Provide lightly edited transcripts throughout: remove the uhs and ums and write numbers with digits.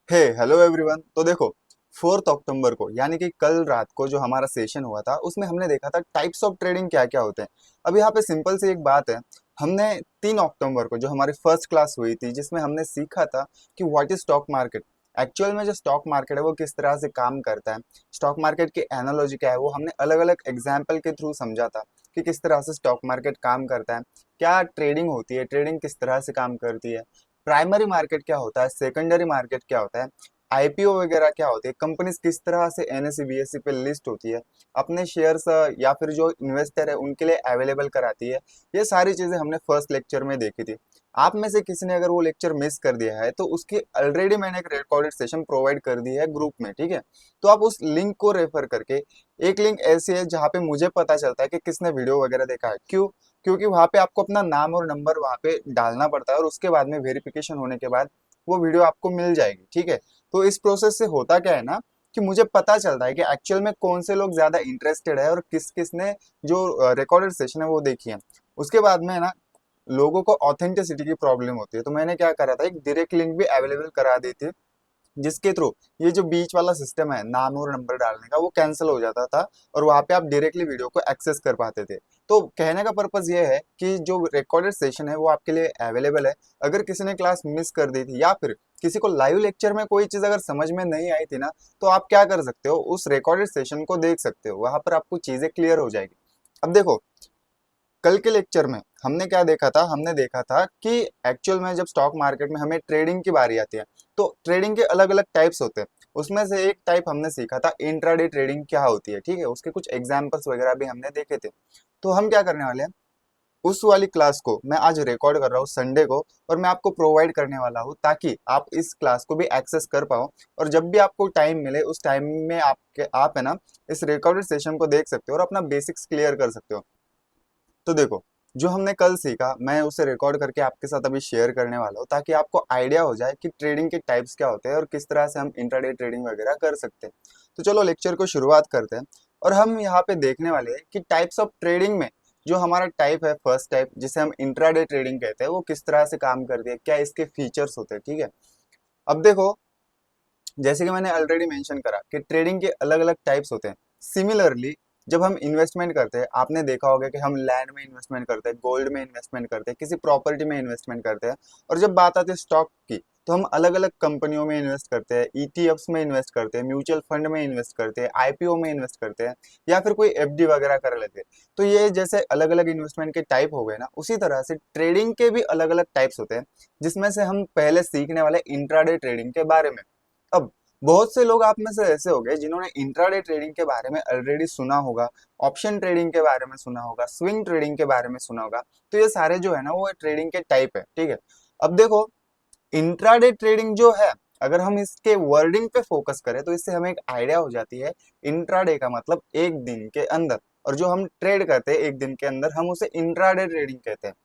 हे hello everyone. तो देखो, 4 अक्टूबर को यानी कि कल रात को जो हमारा सेशन हुआ था उसमें हमने देखा था टाइप्स ऑफ ट्रेडिंग क्या क्या होते हैं। अब यहाँ पे सिंपल सी एक बात है। हमने 3 अक्टूबर को जो हमारी फर्स्ट क्लास हुई थी जिसमें हमने सीखा था कि what is stock market. Actual में जो स्टॉक मार्केट है वो किस तरह से काम करता है, स्टॉक मार्केट की एनालॉजी क्या है, वो हमने अलग अलग एग्जाम्पल के थ्रू समझा था कि किस तरह से स्टॉक मार्केट काम करता है, क्या ट्रेडिंग होती है, ट्रेडिंग किस तरह से काम करती है, प्राइमरी मार्केट क्या होता है, सेकेंडरी मार्केट क्या होता है, आईपीओ वगैरह क्या होती है, कंपनीज किस तरह से एनएसई बीएसई पे लिस्ट होती है, अपने शेयर्स या फिर जो इन्वेस्टर है उनके लिए अवेलेबल कराती है। ये सारी चीजें हमने फर्स्ट लेक्चर में देखी थी। आप में से किसी ने अगर वो लेक्चर मिस कर दिया है तो उसकी ऑलरेडी मैंने एक रिकॉर्डेड सेशन प्रोवाइड कर दी है ग्रुप में, ठीक है। तो आप उस लिंक को रेफर करके, एक लिंक ऐसी है जहाँ पे मुझे पता चलता है कि किसने वीडियो वगैरह देखा है। क्यों? क्योंकि वहाँ पे आपको अपना नाम और नंबर वहाँ पे डालना पड़ता है और उसके बाद में वेरिफिकेशन होने के बाद वो वीडियो आपको मिल जाएगी, ठीक है। तो इस प्रोसेस से होता क्या है ना कि मुझे पता चलता है कि एक्चुअल में कौन से लोग ज्यादा इंटरेस्टेड है और किस किस ने जो रिकॉर्डेड सेशन है वो देखी है। उसके बाद में ना लोगों को ऑथेंटिसिटी की प्रॉब्लम होती है, तो मैंने क्या करा था, एक डायरेक्ट लिंक भी अवेलेबल करा दी थी जिसके थ्रू ये जो बीच वाला सिस्टम है नाम और नंबर डालने का वो कैंसिल हो जाता था और वहां पे आप डायरेक्टली वीडियो को एक्सेस कर पाते थे। तो कहने का पर्पज ये है कि जो रिकॉर्डेड सेशन है वो आपके लिए अवेलेबल है। अगर किसी ने क्लास मिस कर दी थी या फिर किसी को लाइव लेक्चर में कोई चीज अगर समझ में नहीं आई थी ना, तो आप क्या कर सकते हो, उस रिकॉर्डेड सेशन को देख सकते हो, वहां पर आपको चीजें क्लियर हो जाएगी। अब देखो, कल के लेक्चर में हमने क्या देखा था, हमने देखा था कि एक्चुअल में जब स्टॉक मार्केट में हमें ट्रेडिंग की बारी आती है तो ट्रेडिंग के अलग अलग टाइप्स होते हैं। उसमें से एक टाइप हमने सीखा था इंट्राडे ट्रेडिंग क्या होती है, ठीक है। उसके कुछ एग्जांपल्स वगैरह भी हमने देखे थे। तो हम क्या करने वाले हैं, उस वाली क्लास को मैं आज रिकॉर्ड कर रहा हूँ संडे को और मैं आपको प्रोवाइड करने वाला हूँ ताकि आप इस क्लास को भी एक्सेस कर पाओ और जब भी आपको टाइम मिले उस टाइम में आप है ना इस रिकॉर्डेड सेशन को देख सकते हो और अपना बेसिक्स क्लियर कर सकते हो। तो देखो, जो हमने कल सीखा मैं उसे रिकॉर्ड करके आपके साथ अभी शेयर करने वाला हूँ ताकि आपको आइडिया हो जाए कि ट्रेडिंग के टाइप्स क्या होते हैं और किस तरह से हम इंट्राडे ट्रेडिंग वगैरह कर सकते हैं। तो चलो लेक्चर को शुरुआत करते हैं। और हम यहाँ पे देखने वाले हैं कि टाइप्स ऑफ ट्रेडिंग में जो हमारा टाइप है, फर्स्ट टाइप जिसे हम इंट्राडे ट्रेडिंग कहते हैं, वो किस तरह से काम करती है, क्या इसके फीचर्स होते हैं, ठीक है। अब देखो, जैसे कि मैंने ऑलरेडी मेंशन करा कि ट्रेडिंग के अलग अलग टाइप्स होते हैं। सिमिलरली जब हम इन्वेस्टमेंट करते हैं, आपने देखा होगा कि हम लैंड में इन्वेस्टमेंट करते हैं, गोल्ड में इन्वेस्टमेंट करते हैं, किसी प्रॉपर्टी में इन्वेस्टमेंट करते हैं। और जब बात आती है स्टॉक की, तो हम अलग अलग कंपनियों में इन्वेस्ट करते हैं, ईटीएफ्स में इन्वेस्ट करते हैं, म्यूचुअल फंड में इन्वेस्ट करते हैं, आईपीओ में इन्वेस्ट करते हैं, या फिर कोई एफडी वगैरह कर लेते हैं। तो ये जैसे अलग अलग इन्वेस्टमेंट के टाइप हो गए ना, उसी तरह से ट्रेडिंग के भी अलग अलग टाइप्स होते हैं जिसमें से हम पहले सीखने वाले इंट्राडे ट्रेडिंग के बारे में। अब बहुत से लोग आप में से ऐसे हो गए जिन्होंने इंट्राडे ट्रेडिंग के बारे में ऑलरेडी सुना होगा, ऑप्शन ट्रेडिंग के बारे में सुना होगा, स्विंग ट्रेडिंग के बारे में सुना होगा। तो ये सारे जो है ना वो ट्रेडिंग के टाइप है, ठीक है। अब देखो, इंट्राडे ट्रेडिंग जो है, अगर हम इसके वर्डिंग पे फोकस करें तो इससे हमें एक आइडिया हो जाती है। इंट्राडे का मतलब एक दिन के अंदर, और जो हम ट्रेड करते हैं एक दिन के अंदर हम उसे इंट्राडे ट्रेडिंग कहते हैं।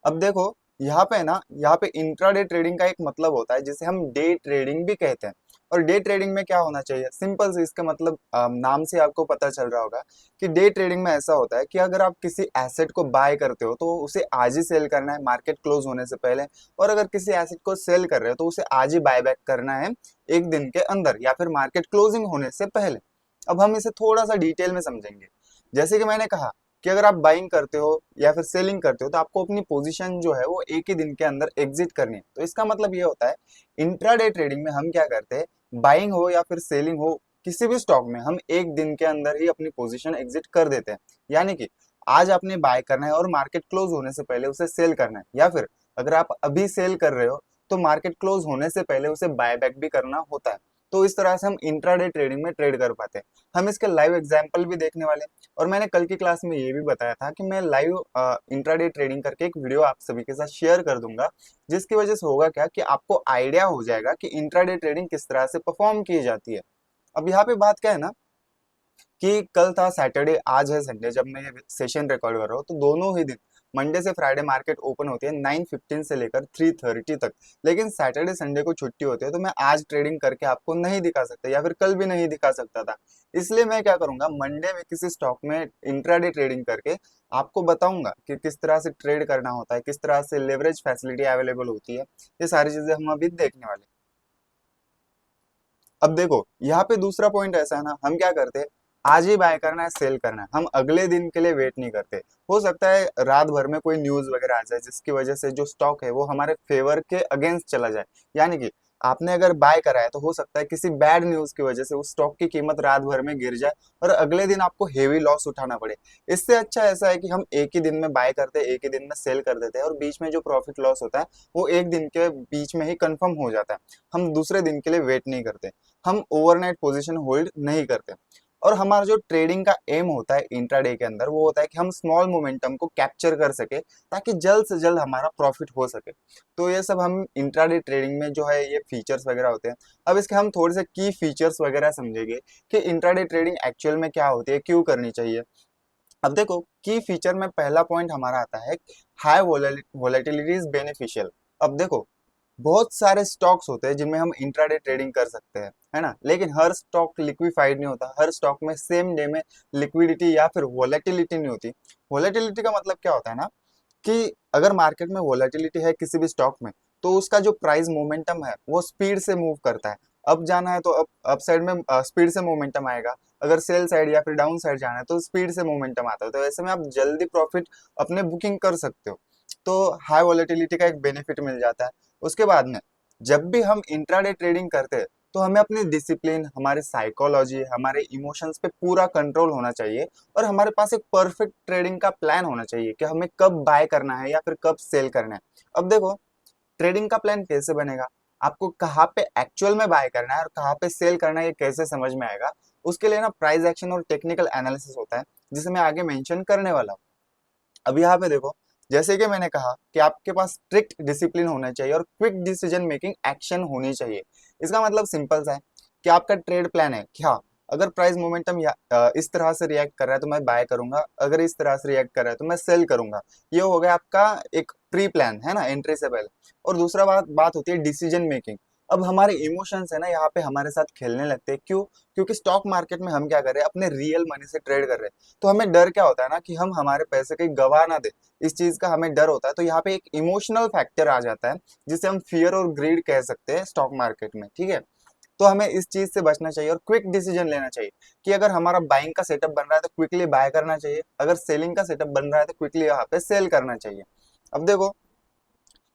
अब देखो, यहाँ पे ना, यहाँ पे इंट्राडे ट्रेडिंग का एक मतलब होता है जिसे हम डे ट्रेडिंग भी कहते हैं। और डे ट्रेडिंग में क्या होना चाहिए, सिंपल से इसका मतलब नाम से आपको पता चल रहा होगा कि डे ट्रेडिंग में ऐसा होता है कि अगर आप किसी एसेट को बाय करते हो तो उसे आज ही सेल करना है मार्केट क्लोज होने से पहले। और अगर किसी एसेट को सेल कर रहे हो तो उसे आज ही बाय बैक करना है एक दिन के अंदर या फिर मार्केट क्लोजिंग होने से पहले। अब हम इसे थोड़ा सा डिटेल में समझेंगे। जैसे कि मैंने कहा कि अगर आप बाइंग करते हो या फिर सेलिंग करते हो तो आपको अपनी पोजीशन जो है वो एक ही दिन के अंदर एग्जिट करनी है। तो इसका मतलब ये होता है, इंट्राडे ट्रेडिंग में हम क्या करते हैं, बाइंग हो या फिर सेलिंग हो, किसी भी स्टॉक में हम एक दिन के अंदर ही अपनी पोजीशन एग्जिट कर देते हैं। यानी कि आज आपने बाय करना है और मार्केट क्लोज होने से पहले उसे सेल करना है, या फिर अगर आप अभी सेल कर रहे हो तो मार्केट क्लोज होने से पहले उसे बाय बैक भी करना होता है। तो इस तरह से हम इंट्राडे ट्रेडिंग में ट्रेड कर पाते हैं। हम इसके लाइव एग्जाम्पल भी देखने वाले हैं। और मैंने कल की क्लास में ये भी बताया था कि मैं लाइव इंट्राडे ट्रेडिंग करके एक वीडियो आप सभी के साथ शेयर कर दूंगा, जिसकी वजह से होगा क्या कि आपको आइडिया हो जाएगा कि इंट्राडे ट्रेडिंग किस तरह से परफॉर्म की जाती है। अब यहाँ पे बात क्या है ना कि कल था सैटरडे, आज है संडे, जब मैं ये सेशन रिकॉर्ड कर रहा हूँ तो दोनों ही दिन मंडे से फ्राइडे मार्केट ओपन होती है 9:15 से लेकर 3:30 तक। लेकिन सैटरडे संडे को छुट्टी होती है तो मैं आज ट्रेडिंग करके आपको नहीं दिखा सकता या फिर कल भी नहीं दिखा सकता था। इसलिए मैं क्या करूंगा, मंडे में किसी स्टॉक में इंट्राडे ट्रेडिंग करके आपको बताऊंगा कि किस तरह से ट्रेड करना होता है, किस तरह से लेवरेज फैसिलिटी अवेलेबल होती है। ये सारी चीजें हम अभी देखने वाले हैं। अब देखो यहाँ पे दूसरा पॉइंट ऐसा है ना, हम क्या करते हैं, आज ही बाय करना है, सेल करना है, हम अगले दिन के लिए वेट नहीं करते। हो सकता है रात भर में कोई न्यूज वगैरह आ जाए जिसकी वजह से जो स्टॉक है वो हमारे फेवर के अगेंस्ट चला जाए, यानी कि आपने अगर बाय करा है तो हो सकता है किसी बैड न्यूज की वजह से उस स्टॉक की कीमत रात भर में गिर जाए और अगले दिन आपको हेवी लॉस उठाना पड़े। इससे अच्छा ऐसा है कि हम एक ही दिन में बाय करते हैं, एक ही दिन में सेल कर देते हैं, और बीच में जो प्रॉफिट लॉस होता है वो एक दिन के बीच में ही कंफर्म हो जाता है। हम दूसरे दिन के लिए वेट नहीं करते, हम ओवरनाइट पोजीशन होल्ड नहीं करते। और हमारा जो ट्रेडिंग का एम होता है इंट्राडे के अंदर, वो होता है कि हम स्मॉल मोमेंटम को कैप्चर कर सके ताकि जल्द से जल्द हमारा प्रॉफिट हो सके। तो ये सब हम इंट्राडे ट्रेडिंग में जो है ये फीचर्स वगैरह होते हैं। अब इसके हम थोड़े से की फीचर्स वगैरह समझेंगे कि इंट्राडे ट्रेडिंग एक्चुअल में क्या होती है, क्यों करनी चाहिए। अब देखो की फीचर में पहला पॉइंट हमारा आता है, हाई वोलेटिलिटी इज बेनिफिशियल। अब देखो बहुत सारे स्टॉक्स होते हैं जिनमें हम इंट्राडे ट्रेडिंग कर सकते हैं, है ना, लेकिन हर स्टॉक लिक्विफाइड नहीं होता, हर स्टॉक में सेम डे में लिक्विडिटी या फिर वोलेटिलिटी नहीं होती। वोलेटिलिटी का मतलब क्या होता है ना, कि अगर मार्केट में वोलेटिलिटी है किसी भी स्टॉक में, तो उसका जो प्राइस मोमेंटम है वो स्पीड से मूव करता है। अप जाना है तो अप साइड में स्पीड से मोमेंटम आएगा, अगर सेल साइड या फिर डाउन साइड जाना है तो स्पीड से मोमेंटम आता है। तो ऐसे में आप जल्दी प्रॉफिट अपने बुकिंग कर सकते हो। तो हाई वोलेटिलिटी का एक बेनिफिट मिल जाता है। उसके बाद में जब भी हम इंट्राडे ट्रेडिंग करते हैं तो हमें अपनी डिसिप्लिन, हमारी साइकोलॉजी, हमारे इमोशंस पे पूरा कंट्रोल होना चाहिए, और हमारे पास एक परफेक्ट ट्रेडिंग का प्लान होना चाहिए कि हमें कब बाय करना है या फिर कब सेल करना है। अब देखो ट्रेडिंग का प्लान कैसे बनेगा, आपको कहाँ पे एक्चुअल में बाय करना है और कहाँ पे सेल करना है ये कैसे समझ में आएगा। उसके लिए ना प्राइस एक्शन और टेक्निकल एनालिसिस होता है, जिसे मैं आगे मेंशन करने वाला हूँ। अब यहाँ पे देखो, जैसे कि मैंने कहा कि आपके पास स्ट्रिक्ट डिसिप्लिन होना चाहिए और क्विक डिसीजन मेकिंग एक्शन होनी चाहिए। इसका मतलब सिंपल सा है कि आपका ट्रेड प्लान है कि हाँ, अगर प्राइस मोमेंटम इस तरह से रिएक्ट कर रहा है तो मैं बाय करूंगा, अगर इस तरह से रिएक्ट कर रहा है तो मैं सेल करूंगा। ये हो गया आपका एक प्री प्लान, है ना, एंट्री से पहले। और दूसरा बात बात होती है डिसीजन मेकिंग। अब हमारे इमोशंस है ना यहाँ पे हमारे साथ खेलने लगते हैं, क्यों? क्योंकि स्टॉक मार्केट में हम क्या कर रहे हैं, अपने रियल मनी से ट्रेड कर रहे हैं। तो हमें डर क्या होता है ना, कि हम हमारे पैसे कहीं गवा ना दे, इस चीज का हमें डर होता है। तो यहाँ पे एक इमोशनल फैक्टर आ जाता है, जिसे हम फियर और ग्रीड कह सकते हैं स्टॉक मार्केट में, ठीक है। तो हमें इस चीज से बचना चाहिए और क्विक डिसीजन लेना चाहिए कि अगर हमारा बाइंग का सेटअप बन रहा है तो क्विकली बाय करना चाहिए, अगर सेलिंग का सेटअप बन रहा है तो क्विकली यहाँ पे सेल करना चाहिए। अब देखो,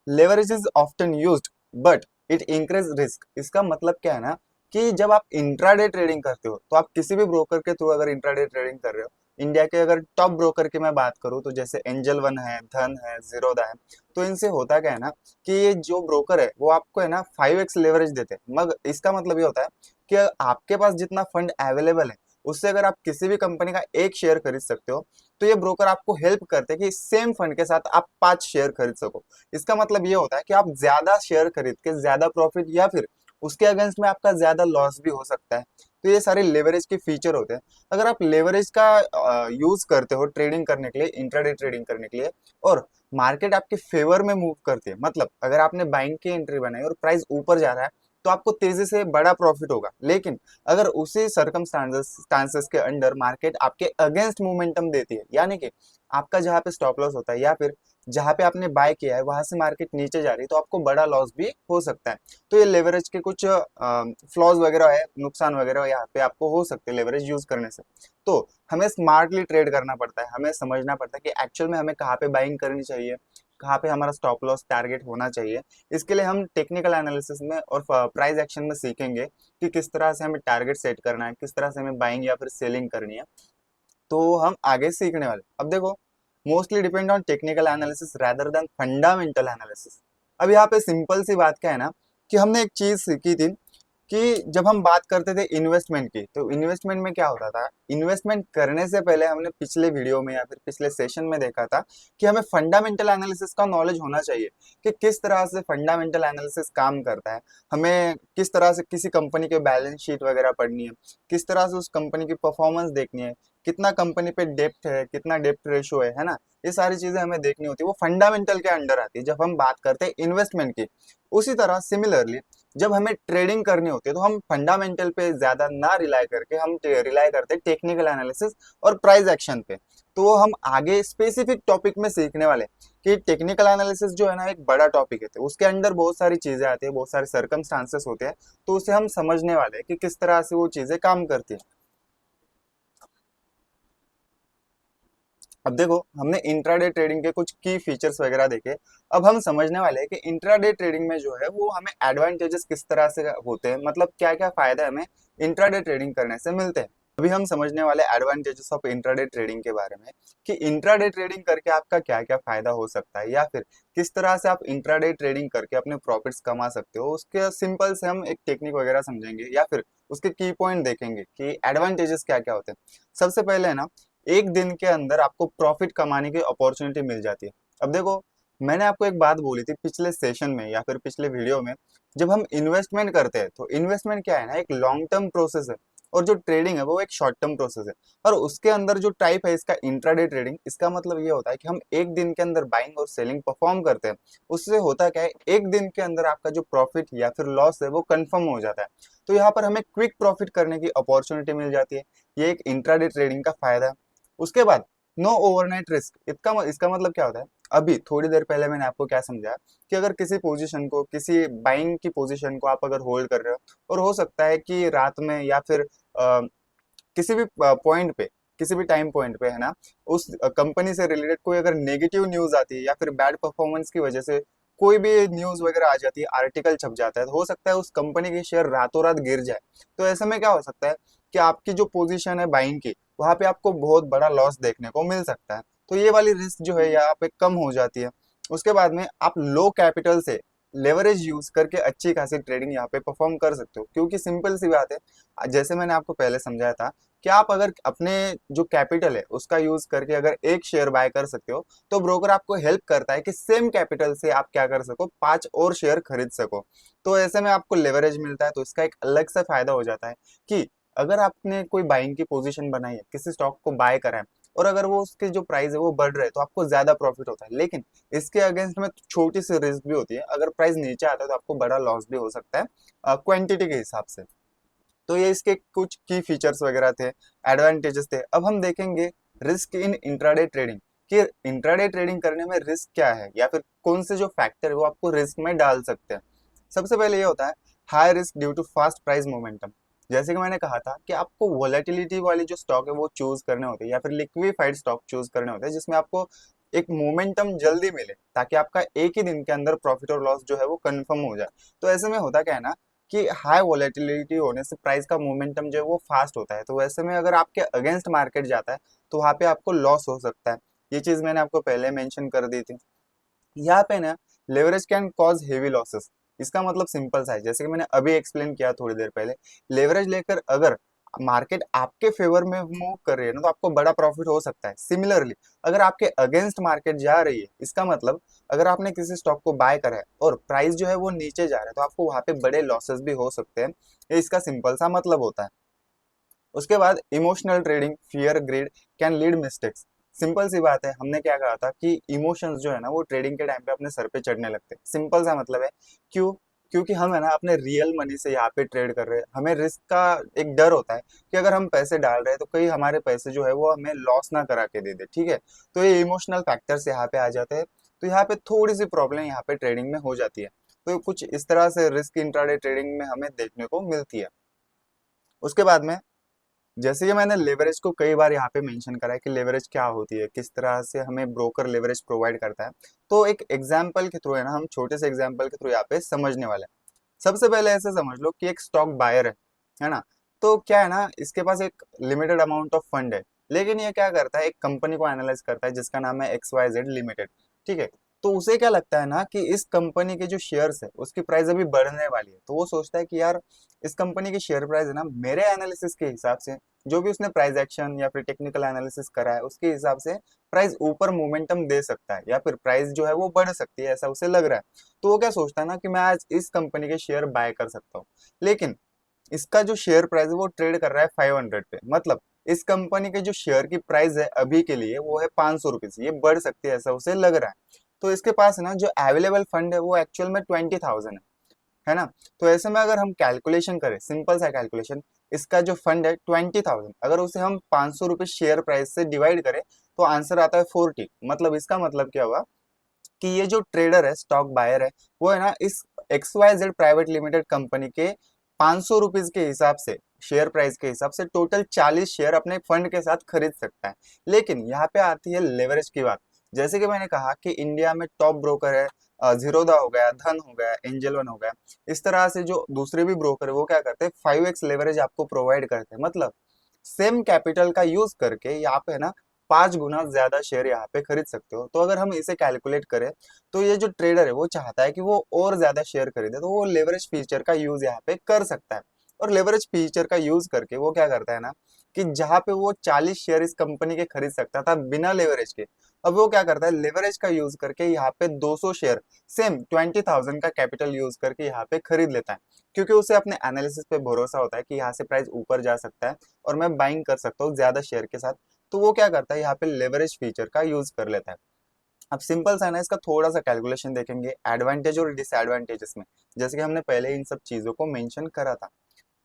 leverage is often used but it increase risk. इसका मतलब क्या है ना, कि जब आप इंट्राडे ट्रेडिंग करते हो तो आप किसी भी ब्रोकर के थ्रू अगर इंट्राडे ट्रेडिंग कर रहे हो, इंडिया के अगर टॉप ब्रोकर की मैं बात करूं तो जैसे एंजल वन है, धन है, जीरोदा है, तो इनसे होता क्या है ना, कि ये जो ब्रोकर है वो आपको है ना 5x लेवरेज देते हैं। मगर इसका मतलब ये होता है कि आपके पास जितना फंड अवेलेबल है उससे अगर आप किसी भी कंपनी का एक शेयर खरीद सकते हो, तो ये ब्रोकर आपको हेल्प करते हैं कि सेम फंड के साथ आप 5 शेयर खरीद सको। इसका मतलब ये होता है कि आप ज्यादा शेयर खरीद के ज्यादा प्रॉफिट या फिर उसके अगेंस्ट में आपका ज्यादा लॉस भी हो सकता है। तो ये सारे लेवरेज के फीचर होते हैं। अगर आप लेवरेज का यूज करते हो ट्रेडिंग करने के लिए, इंट्राडे ट्रेडिंग करने के लिए, और मार्केट आपके फेवर में मूव करती है, मतलब अगर आपने बाइंग की एंट्री बनाई और प्राइस ऊपर जा रहा है तो आपको तेजी से बड़ा प्रॉफिट होगा। लेकिन अगर उसी सर्कमस्टांसेस के अंडर मार्केट आपके अगेंस्ट मोमेंटम देती है, यानी कि आपका जहाँ पे स्टॉप लॉस होता है या फिर जहां पे आपने बाय किया है वहां से मार्केट नीचे जा रही है, तो आपको बड़ा लॉस भी हो सकता है। तो ये लेवरेज के कुछ फ्लॉज वगैरह है, नुकसान वगैरह यहाँ पे आपको हो सकते हैं लेवरेज यूज करने से। तो हमें स्मार्टली ट्रेड करना पड़ता है, हमें समझना पड़ता है कि एक्चुअल में हमें कहाँ पे बाइंग करनी चाहिए, कहाँ पे हमारा स्टॉप लॉस टारगेट होना चाहिए। इसके लिए हम टेक्निकल एनालिसिस में और प्राइस एक्शन में सीखेंगे कि किस तरह से हमें टारगेट सेट करना है, किस तरह से हमें बाइंग या फिर सेलिंग करनी है। तो हम आगे सीखने वाले। अब देखो, mostly depend on technical analysis rather than fundamental analysis. अब यहाँ पे सिंपल सी बात क्या है ना, कि हमने एक चीज सीखी थी कि जब हम बात करते थे इन्वेस्टमेंट की, तो इन्वेस्टमेंट में क्या होता था, इन्वेस्टमेंट करने से पहले हमने पिछले वीडियो में या फिर पिछले सेशन में देखा था कि हमें फंडामेंटल एनालिसिस का नॉलेज होना चाहिए कि किस तरह से फंडामेंटल एनालिसिस काम करता है। हमें किस तरह से किसी कंपनी के बैलेंस शीट वगैरह पढ़नी है, किस तरह से उस कंपनी की परफॉर्मेंस देखनी है, कितना कंपनी पे डेप्थ है, कितना डेप्थ रेशो है ना, ये सारी चीजें हमें देखनी होती है, वो फंडामेंटल के अंडर आती है जब हम बात करते हैं इन्वेस्टमेंट की। उसी तरह सिमिलरली जब हमें ट्रेडिंग करनी होती है तो हम फंडामेंटल पे ज्यादा ना रिलाई करके हम रिलाई करते हैं टेक्निकल एनालिसिस और प्राइस एक्शन पे। तो वो हम आगे स्पेसिफिक टॉपिक में सीखने वाले हैं कि टेक्निकल एनालिसिस जो है ना एक बड़ा टॉपिक है, तो उसके अंदर बहुत सारी चीजें आती है, बहुत सारे सर्कमस्टांसेस होते हैं, तो उसे हम समझने वाले हैं कि किस तरह से वो चीजें काम करती है। अब देखो, हमने इंट्राडे ट्रेडिंग के कुछ की फीचर्स वगैरह देखे। अब हम समझने वाले हैं कि इंट्राडे ट्रेडिंग में जो है वो हमें एडवांटेजेस किस तरह से होते हैं, मतलब क्या क्या फायदा हमें इंट्राडे ट्रेडिंग करने से मिलते हैं। अभी हम समझने वाले एडवांटेजेस ऑफ इंट्राडे ट्रेडिंग के बारे में कि इंट्राडे ट्रेडिंग करके आपका क्या क्या फायदा हो सकता है, या फिर किस तरह से आप इंट्राडे ट्रेडिंग करके अपने प्रॉफिट्स कमा सकते हो। उसके सिंपल से हम एक टेक्निक वगैरह समझेंगे या फिर उसके की पॉइंट देखेंगे कि एडवांटेजेस क्या क्या होते हैं। सबसे पहले है ना, एक दिन के अंदर आपको प्रॉफिट कमाने की अपॉर्चुनिटी मिल जाती है। अब देखो, मैंने आपको एक बात बोली थी पिछले सेशन में या फिर पिछले वीडियो में, जब हम इन्वेस्टमेंट करते हैं तो इन्वेस्टमेंट क्या है ना, एक लॉन्ग टर्म प्रोसेस है, और जो ट्रेडिंग है वो एक शॉर्ट टर्म प्रोसेस है। और उसके अंदर जो टाइप है इसका इंट्राडे ट्रेडिंग, इसका मतलब ये होता है कि हम एक दिन के अंदर बाइंग और सेलिंग परफॉर्म करते हैं। उससे होता क्या है, एक दिन के अंदर आपका जो प्रॉफिट या फिर लॉस है वो कंफर्म हो जाता है। तो यहाँ पर हमें क्विक प्रॉफिट करने की अपॉर्चुनिटी मिल जाती है। ये एक इंट्राडे ट्रेडिंग का फायदा है। उसके बाद नो ओवरनाइट रिस्क, इसका मतलब क्या होता है, अभी थोड़ी देर पहले मैंने आपको क्या समझाया कि अगर किसी पोजीशन को, किसी बाइंग की पोजीशन को आप अगर होल्ड कर रहे हो, और हो सकता है कि रात में या फिर किसी भी पॉइंट पे, किसी भी टाइम पॉइंट पे है ना, उस कंपनी से रिलेटेड कोई अगर नेगेटिव न्यूज आती है या फिर बैड परफॉर्मेंस की वजह से कोई भी न्यूज वगैरह आ जाती है, आर्टिकल छप जाता है, तो हो सकता है उस कंपनी की शेयर रातों रात गिर जाए। तो ऐसे में क्या हो सकता है कि आपकी जो पोजीशन है बाइंग की, वहां पे आपको बहुत बड़ा लॉस देखने को मिल सकता है। तो ये वाली रिस्क जो है यहाँ पे कम हो जाती है। उसके बाद में आप लो कैपिटल से लेवरेज यूज करके अच्छी खासी ट्रेडिंग यहाँ पे परफॉर्म कर सकते हो, क्योंकि सिंपल सी बात है, जैसे मैंने आपको पहले समझाया था कि आप अगर अपने जो कैपिटल है उसका यूज करके अगर एक शेयर बाय कर सकते हो, तो ब्रोकर आपको हेल्प करता है कि सेम कैपिटल से आप क्या कर सको, 5 और शेयर खरीद सको। तो ऐसे में आपको लेवरेज मिलता है, तो इसका एक अलग सा फायदा हो जाता है कि अगर आपने कोई बाइंग की पोजीशन बनाई है, किसी स्टॉक को बाय करा है, और अगर वो उसके जो प्राइस है वो बढ़ रहे है, तो आपको ज्यादा प्रॉफिट होता है। लेकिन इसके अगेंस्ट में छोटी सी रिस्क भी होती है, अगर प्राइस नीचे आता है तो आपको बड़ा लॉस भी हो सकता है क्वांटिटी के हिसाब से। तो ये इसके कुछ की फीचर्स वगैरह थे, एडवांटेजेस थे। अब हम देखेंगे रिस्क इन इंट्राडे ट्रेडिंग, कि इंट्राडे ट्रेडिंग करने में रिस्क क्या है, या फिर कौन से जो फैक्टर है वो आपको रिस्क में डाल सकते हैं। सबसे पहले ये होता है high risk due to fast price momentum. जैसे कि मैंने कहा था कि आपको वोलेटिलिटी वाली जो स्टॉक है वो चूज करने होते हैं, या फिर लिक्विफाइड स्टॉक चूज करने होते हैं, जिसमें आपको एक मोमेंटम जल्दी मिले, ताकि आपका एक ही दिन के अंदर प्रॉफिट और लॉस जो है वो कंफर्म हो जाए। तो ऐसे में होता क्या है ना, कि हाई वोलेटिलिटी होने से प्राइस का मोमेंटम जो है वो फास्ट होता है, तो वैसे में अगर आपके अगेंस्ट मार्केट जाता है तो वहां पे आपको लॉस हो सकता है। ये चीज मैंने आपको पहले मेंशन कर दी थी। यहाँ पे ना, leverage can cause heavy losses. इसका मतलब सिंपल सा है, जैसे कि मैंने अभी एक्सप्लेन किया थोड़ी देर पहले, लेवरेज लेकर अगर मार्केट आपके फेवर में मूव कर रही है ना, तो आपको बड़ा प्रॉफिट हो सकता है। सिमिलरली, अगर आपके अगेंस्ट मार्केट जा रही है, इसका मतलब अगर आपने किसी स्टॉक को बाय करा है और प्राइस जो है वो नीचे जा रहा है, तो आपको वहां पे बड़े लॉसेस भी हो सकते हैं। ये इसका सिंपल सा मतलब होता है। उसके बाद emotional trading, fear, greed can lead mistakes. Simple सी बात है, हमने क्या कहा था कि इमोशंस जो है ना वो ट्रेडिंग के टाइम पे अपने सर पे चढ़ने लगते हैं। सिंपल सा मतलब है, क्यों? क्योंकि हम है ना अपने रियल मनी से यहाँ पे ट्रेड कर रहे हैं, हमें रिस्क का एक डर होता है कि अगर हम पैसे डाल रहे हैं तो कहीं हमारे पैसे जो है वो हमें लॉस ना करा के दे दे, ठीक है। तो ये इमोशनल फैक्टर्स यहाँ पे आ जाते हैं, तो यहाँ पे थोड़ी सी प्रॉब्लम यहाँ पे ट्रेडिंग में हो जाती है। तो कुछ इस तरह से रिस्क इंट्राडे ट्रेडिंग में हमें देखने को मिलती है। उसके बाद में, जैसे कि मैंने लेवरेज को कई बार यहाँ पे मेंशन करा है कि लेवरेज क्या होती है, किस तरह से हमें ब्रोकर लेवरेज प्रोवाइड करता है, तो एक एग्जांपल के थ्रू है ना, हम छोटे से एग्जांपल के थ्रू यहाँ पे समझने वाले हैं। सबसे पहले ऐसे समझ लो कि एक स्टॉक बायर है ना। तो क्या है ना, इसके पास एक लिमिटेड अमाउंट ऑफ फंड है, लेकिन ये क्या करता है, एक कंपनी को एनालाइज करता है जिसका नाम है XYZ लिमिटेड, ठीक है। तो उसे क्या लगता है ना कि इस कंपनी के जो शेयर्स है उसकी प्राइस अभी बढ़ने वाली है, तो वो सोचता है कि यार इस कंपनी की शेयर प्राइस है ना, मेरे एनालिसिस के हिसाब से, जो भी उसने प्राइस एक्शन या फिर टेक्निकल एनालिसिस करा है उसके हिसाब से प्राइस ऊपर मोमेंटम दे सकता है, या फिर प्राइस जो है वो बढ़ सकती है, ऐसा उसे लग रहा है। तो वो क्या सोचता है ना कि मैं आज इस कंपनी के शेयर बाय कर सकता हूँ। लेकिन इसका जो शेयर प्राइस है वो ट्रेड कर रहा है 500 पे, मतलब इस कंपनी के जो शेयर की प्राइस है अभी के लिए वो है 500 रुपीज, ये बढ़ सकती है ऐसा उसे लग रहा है। तो इसके पास ना जो अवेलेबल फंड है वो एक्चुअल में 20,000 है। है ना। तो ऐसे में अगर हम कैलकुलेशन करें, सिंपल सा कैलकुलेशन, इसका जो फंड है 20,000, अगर उसे हम 500 रुपये शेयर प्राइस से डिवाइड करें तो आंसर आता है 40। मतलब इसका मतलब क्या हुआ कि ये जो ट्रेडर है, स्टॉक बायर है, वो है ना इस XYZ प्राइवेट लिमिटेड कंपनी के 500 रुपीज के हिसाब से, शेयर प्राइस के हिसाब से टोटल 40 शेयर अपने फंड के साथ खरीद सकता है। लेकिन यहाँ पे आती है लेवरेज की बात। जैसे कि मैंने कहा कि इंडिया में टॉप ब्रोकर है, जीरोधा हो गया, धन हो गया, एंजल वन हो गया, इस तरह से जो दूसरे भी ब्रोकर है वो क्या करते हैं, 5x लेवरेज आपको प्रोवाइड करते हैं। मतलब सेम कैपिटल का यूज करके यहाँ पे है ना 5 गुना ज्यादा शेयर यहाँ पे खरीद सकते हो। तो अगर हम इसे कैलकुलेट करें तो ये जो ट्रेडर है वो चाहता है कि वो और ज्यादा शेयर खरीदे, तो वो लेवरेज फीचर का यूज यहाँ पे कर सकता है। और लेवरेज फीचर का यूज करके वो क्या करता है ना कि जहाँ पे वो 40 शेयर इस कंपनी के खरीद सकता था बिना लेवरेज के, अब वो क्या करता है, लेवरेज का यूज करके यहाँ पे 200 शेयर सेम 20,000 का कैपिटल यूज करके यहाँ पे खरीद लेता है। क्योंकि उसे अपने एनालिसिस पे भरोसा होता है कि यहाँ से प्राइस ऊपर जा सकता है और मैं बाइंग कर सकता हूँ ज्यादा शेयर के साथ। तो वो क्या करता है, यहाँ पे लेवरेज फीचर का यूज कर लेता है। अब सिंपल सा है ना, इसका थोड़ा सा कैलकुलेशन देखेंगे एडवांटेज और डिसएडवांटेजेस में, जैसे कि हमने पहले इन सब चीजों को मेंशन करा था।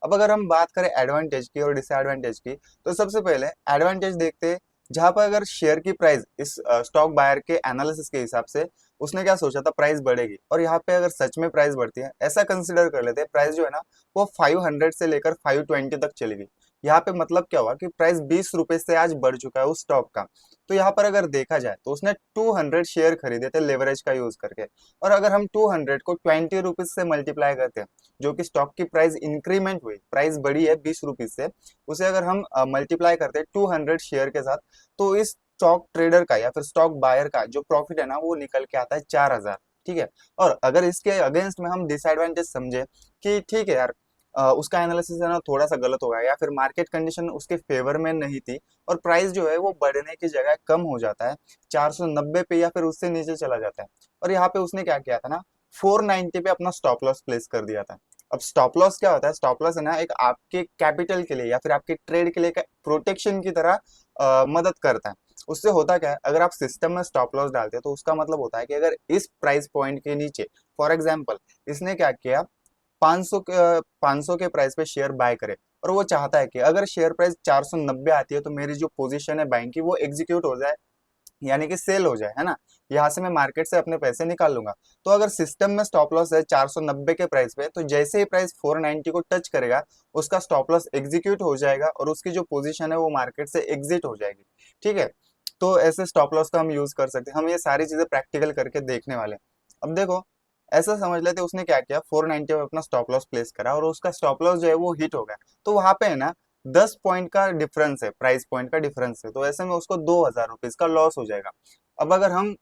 अब अगर हम बात करें एडवांटेज की और डिसएडवांटेज की, तो सबसे पहले एडवांटेज देखते हैं। जहां पर अगर शेयर की प्राइस इस स्टॉक बायर के एनालिसिस के हिसाब से उसने क्या सोचा था, प्राइस बढ़ेगी, और यहाँ पे अगर सच में प्राइस बढ़ती है, ऐसा कंसिडर कर लेते हैं प्राइस जो है ना वो 500 से लेकर 520 तक चलेगी। यहाँ पे मतलब क्या हुआ कि प्राइस 20 रुपए से आज बढ़ चुका है उस स्टॉक का। तो यहाँ पर अगर देखा जाए तो उसने 200 शेयर खरीदे थे लेवरेज का यूज करके। और अगर हम 200 को 20 रुपीज से मल्टीप्लाई करते हैं, जो कि स्टॉक की प्राइस इंक्रीमेंट हुई, प्राइस बढ़ी है 20 रुपीज से, उसे अगर हम मल्टीप्लाई करते हैं 200 शेयर के साथ, तो इस स्टॉक ट्रेडर का या फिर स्टॉक बायर का जो प्रॉफिट है ना वो निकल के आता है 4,000। ठीक है। और अगर इसके अगेंस्ट में हम डिसएडवांटेज समझे कि ठीक है यार, उसका एनालिसिस है ना थोड़ा सा गलत हो गया या फिर मार्केट कंडीशन उसके फेवर में नहीं थी, और प्राइस जो है वो बढ़ने की जगह कम हो जाता है, 490 पे या फिर उससे नीचे चला जाता है। और यहाँ पे उसने क्या किया था ना, 490 पे अपना स्टॉप लॉस प्लेस कर दिया था। अब स्टॉप लॉस क्या होता है, स्टॉप लॉस है ना एक आपके कैपिटल के लिए या फिर आपके ट्रेड के लिए प्रोटेक्शन की तरह मदद करता है। उससे होता क्या है, अगर आप सिस्टम में स्टॉप लॉस डालते हैं तो उसका मतलब होता है कि अगर इस प्राइस पॉइंट के नीचे, फॉर एग्जाम्पल इसने क्या किया, 500 के प्राइस पे शेयर बाय करे, और वो चाहता है कि अगर शेयर प्राइस 490 आती है तो मेरी जो पोजीशन है बाइंग की वो एग्जीक्यूट हो जाए, यानी कि सेल हो जाए, है ना, यहाँ से मैं मार्केट से अपने पैसे निकाल लूंगा। तो अगर सिस्टम में स्टॉप लॉस है 490 के प्राइस पे, तो जैसे ही प्राइस 490 को टच करेगा उसका स्टॉप लॉस एग्जीक्यूट हो जाएगा और उसकी जो पोजीशन है वो मार्केट से एग्जिट हो जाएगी। ठीक है। तो ऐसे स्टॉप लॉस का हम यूज कर सकते हैं, हम ये सारी चीजें प्रैक्टिकल करके देखने वाले हैं। अब देखो, ऐसा समझ लेते उसने क्या किया, 490 में अपना स्टॉप लॉस प्लेस करा और उसका स्टॉप लॉस जो है वो हिट हो गया। तो वहां पे है ना 10 पॉइंट का डिफरेंस है, प्राइस पॉइंट का डिफरेंस है, तो ऐसे में उसको 2,000 रुपीज का लॉस हो जाएगा। अब अगर हम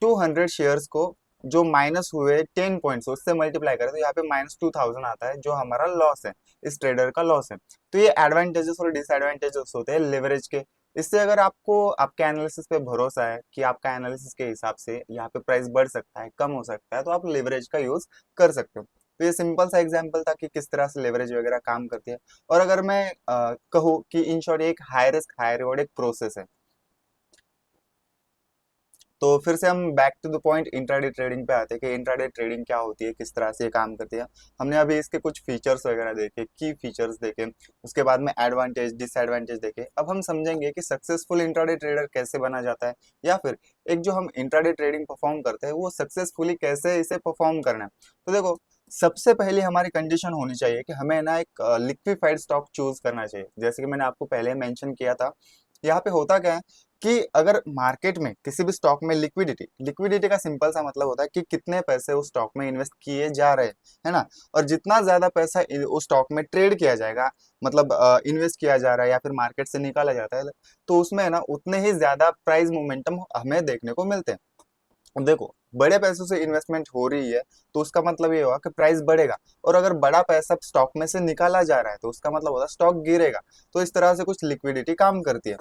200 शेयर्स को जो माइनस हुए 10 पॉइंट्स उससे मल्टीप्लाई करें तो यहाँ पे -2000 आता है, जो हमारा लॉस है, इस ट्रेडर का लॉस है। तो ये एडवांटेजेस और डिसएडवांटेजेस होते हैं लेवरेज के। इससे अगर आपको आपके एनालिसिस पे भरोसा है कि आपका एनालिसिस के हिसाब से यहाँ पे प्राइस बढ़ सकता है, कम हो सकता है, तो आप लेवरेज का यूज कर सकते हो। तो ये सिंपल सा एग्जांपल था कि किस तरह से लेवरेज वगैरह काम करती है। और अगर मैं कहूँ कि इन शॉर्ट एक हाई रिस्क हाई रिवॉर्ड एक प्रोसेस है, तो फिर से हम back to the point intraday trading पे आते हैं कि इंट्राडे ट्रेडिंग क्या होती है, किस तरह से ये काम करती है। हमने अभी इसके कुछ फीचर्स वगैरह देखे, की फीचर्स देखे, उसके बाद में एडवांटेज डिसएडवांटेज देखे। अब हम समझेंगे कि सक्सेसफुल इंट्राडे ट्रेडर कैसे बना जाता है, या फिर एक जो हम इंट्राडे ट्रेडिंग परफॉर्म करते हैं वो सक्सेसफुली कैसे इसे परफॉर्म करना है। तो देखो, सबसे पहले हमारी कंडीशन होनी चाहिए कि हमें ना एक लिक्विफाइड स्टॉक चूज करना चाहिए। जैसे कि मैंने आपको पहले मेंशन किया था, यहाँ पे होता क्या है कि अगर मार्केट में किसी भी स्टॉक में लिक्विडिटी, लिक्विडिटी का सिंपल सा मतलब होता है कि कितने पैसे उस स्टॉक में इन्वेस्ट किए जा रहे हैं, है ना। और जितना ज्यादा पैसा उस स्टॉक में ट्रेड किया जाएगा, मतलब इन्वेस्ट किया जा रहा है या फिर मार्केट से निकाला जाता है, तो उसमें है ना उतने ही ज्यादा प्राइस मोमेंटम हमें देखने को मिलते हैं। अब देखो, बड़े पैसों से इन्वेस्टमेंट हो रही है तो उसका मतलब ये होगा कि प्राइस बढ़ेगा, और अगर बड़ा पैसा स्टॉक में से निकाला जा रहा है तो उसका मतलब होता है स्टॉक गिरेगा। तो इस तरह से कुछ लिक्विडिटी काम करती है।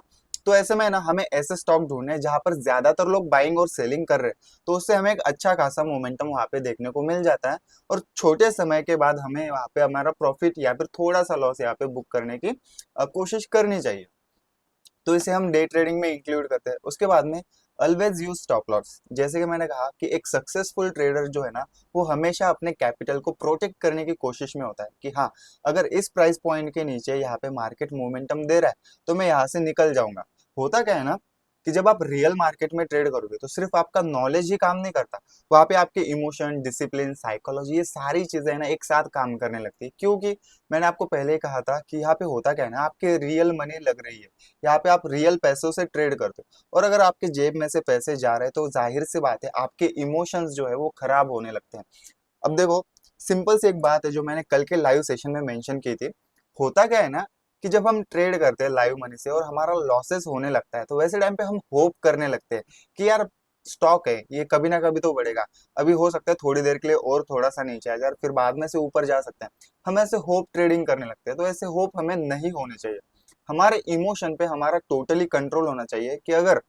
तो ऐसे में ना हमें ऐसे स्टॉक ढूंढने हैं जहां पर ज्यादातर लोग बाइंग और सेलिंग कर रहे हैं, तो उससे हमें एक अच्छा खासा मोमेंटम वहां पे देखने को मिल जाता है। और छोटे समय के बाद हमें वहां पे हमारा प्रॉफिट या फिर थोड़ा सा लॉस यहाँ पे बुक करने की कोशिश करनी चाहिए। तो इसे हम डे ट्रेडिंग में इंक्लूड करते हैं। उसके बाद में ऑलवेज यूज स्टॉप लॉस। जैसे कि मैंने कहा कि एक सक्सेसफुल ट्रेडर जो है ना, वो हमेशा अपने कैपिटल को प्रोटेक्ट करने की कोशिश में होता है कि हाँ, अगर इस प्राइस पॉइंट के नीचे यहाँ पे मार्केट मोमेंटम दे रहा है तो मैं यहाँ से निकल जाऊंगा। होता क्या है ना कि जब आप रियल मार्केट में ट्रेड करोगे तो सिर्फ आपका नॉलेज ही काम नहीं करता, वहां पे आपके इमोशन, डिसिप्लिन, साइकोलॉजी, ये सारी चीजें है ना एक साथ काम करने लगती है। क्योंकि मैंने आपको पहले ही कहा था कि यहाँ पे होता क्या है ना, आपके रियल मनी लग रही है, यहाँ पे आप रियल पैसों से ट्रेड करते हो, और अगर आपके जेब में से पैसे जा रहे हैं तो जाहिर सी बात है आपके इमोशंस जो है वो खराब होने लगते हैं। अब देखो, सिंपल सी एक बात है जो मैंने कल के लाइव सेशन में मेंशन की थी। होता क्या है ना कि जब हम ट्रेड करते हैं लाइव मनी से और हमारा लॉसेस होने लगता है तो वैसे टाइम पे हम होप करने लगते हैं कि यार स्टॉक है, ये कभी ना कभी तो बढ़ेगा, अभी हो सकता है थोड़ी देर के लिए और थोड़ा सा नीचे आ जाए और फिर बाद में से ऊपर जा सकते हैं। हम ऐसे होप ट्रेडिंग करने लगते हैं, तो ऐसे होप हमें नहीं होने चाहिए। हमारे इमोशन पे हमारा टोटली कंट्रोल होना चाहिए कि अगर